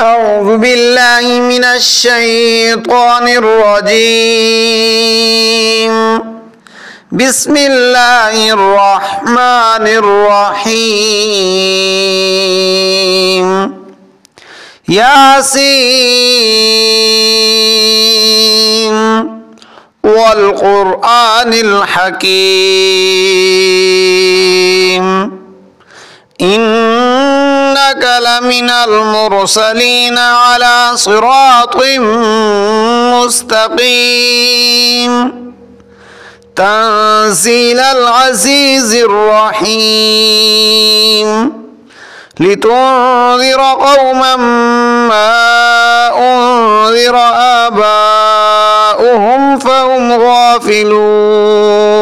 أعوذ بالله من الشيطان الرجيم. بسم الله الرحمن الرحيم. ياسين والقرآن الحكيم إنك لمن المرسلين على صراط مستقيم تنزيل العزيز الرحيم لتنذر قوما ما أنذر آباؤهم فهم غافلون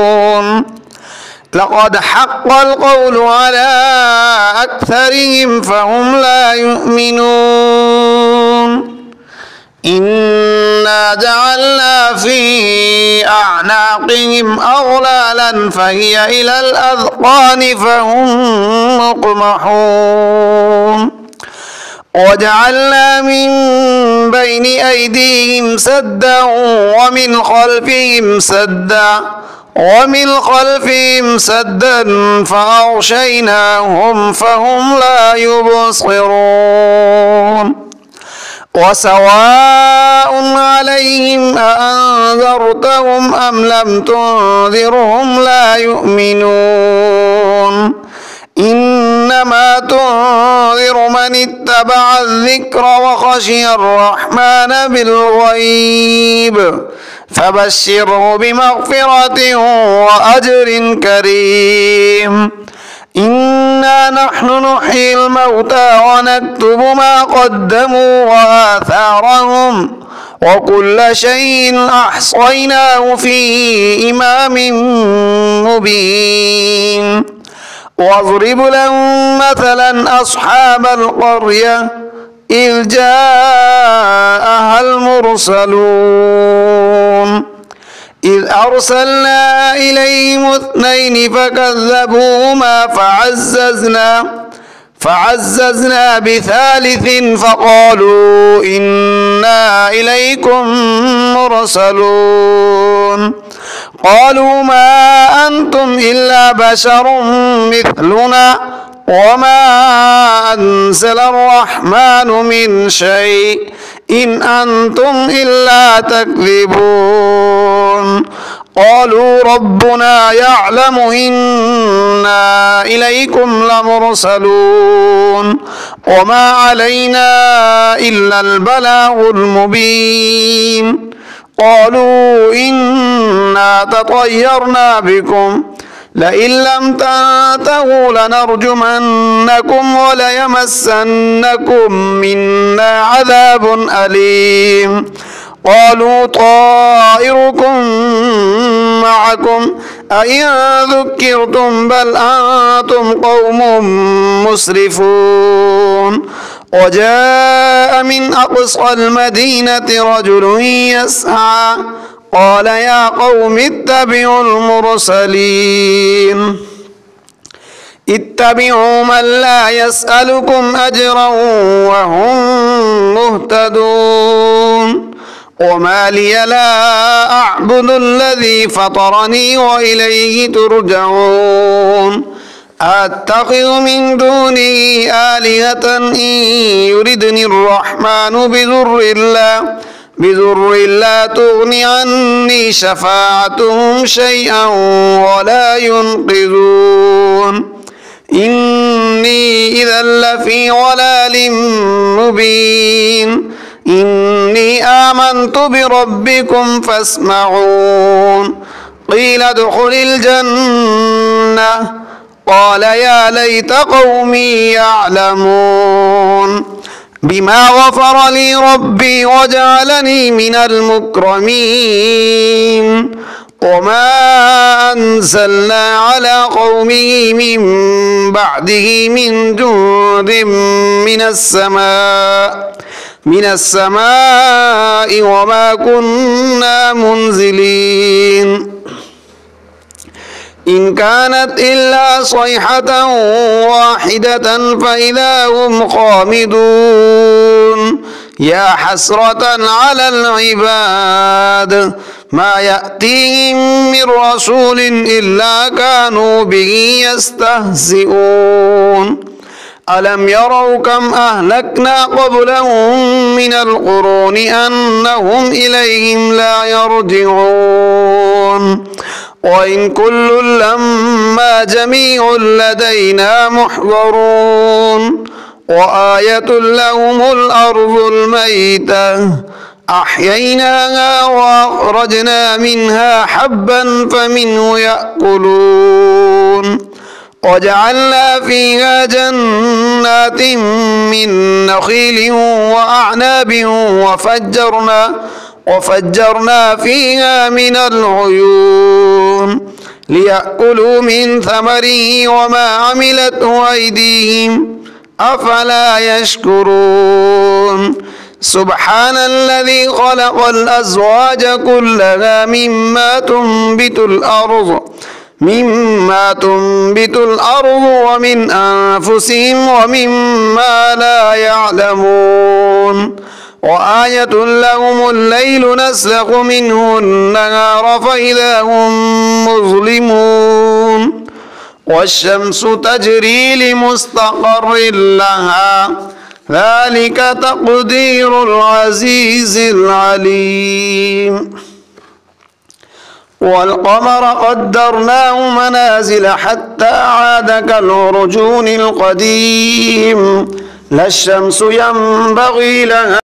لقد حق القول على أكثرهم فهم لا يؤمنون إنا جعلنا في أعناقهم أغلالا فهي إلى الأذقان فهم مقمحون وجعلنا من بين أيديهم سدا ومن خلفهم سدا فأغشيناهم فهم لا يبصرون وسواء عليهم أأنذرتهم أم لم تنذرهم لا يؤمنون إنما تنذر من اتبع الذكر وخشي الرحمن بالغيب فبشره بمغفرة وأجر كريم إنا نحن نحيي الموتى ونكتب ما قدموا وآثارهم وكل شيء أحصيناه في إمام مبين واضرب لهم مثلا أصحاب القرية إذ جاءها المرسلون إذ أرسلنا إليهم 2 فكذبوهما فعززنا ب3 فقالوا إنا إليكم مرسلون قالوا ما أنتم إلا بشر مثلنا وما أنزل الرحمن من شيء إن أنتم إلا تكذبون قالوا ربنا يعلم إنا إليكم لمرسلون وما علينا إلا البلاغ المبين قالوا إنا تطيرنا بكم لئن لم تنتهوا لنرجمنكم وليمسنكم منا عذاب أليم قالوا طائركم معكم أئن ذكرتم بل أنتم قوم مسرفون وجاء من أقصى المدينة رجل يسعى قال يا قوم اتبعوا المرسلين اتبعوا من لا يسألكم أجرا وهم مهتدون وما لي لا أعبد الذي فطرني وإليه ترجعون أتخذ من دونه آلهة إن يردني الرحمن بذر لا تغن عني شفاعتهم شيئا ولا ينقذون إني إذا لفي ضلال مبين إني آمنت بربكم فاسمعون قيل ادخل الجنة قال يا ليت قومي يعلمون بما غفر لي ربي وجعلني من المكرمين وما أنزلنا على قومه من بعده من جند من السماء وما كنا منزلين إن كانت إلا صيحة واحدة فإذا هم خامدون يا حسرة على العباد ما يأتيهم من رسول إلا كانوا به يستهزئون ألم يروا كم أهلكنا قبلهم من القرون أنهم إليهم لا يرجعون وإن كل لما جميع لدينا محضرون وآية لهم الأرض الميتة أحييناها وأخرجنا منها حبا فمنه يأكلون وجعلنا فيها جنات من نخيل وأعناب وفجرنا فيها من العيون ليأكلوا من ثمره وما عملته أيديهم أفلا يشكرون سبحان الذي خلق الأزواج كلها مما تنبت الأرض ومن أنفسهم ومما لا يعلمون وآية لهم الليل نسلخ منه النهار فإذا هم مظلمون والشمس تجري لمستقر لها ذلك تقدير العزيز العليم والقمر قدرناه منازل حتى عاد كالعرجون القديم لا الشمس ينبغي لها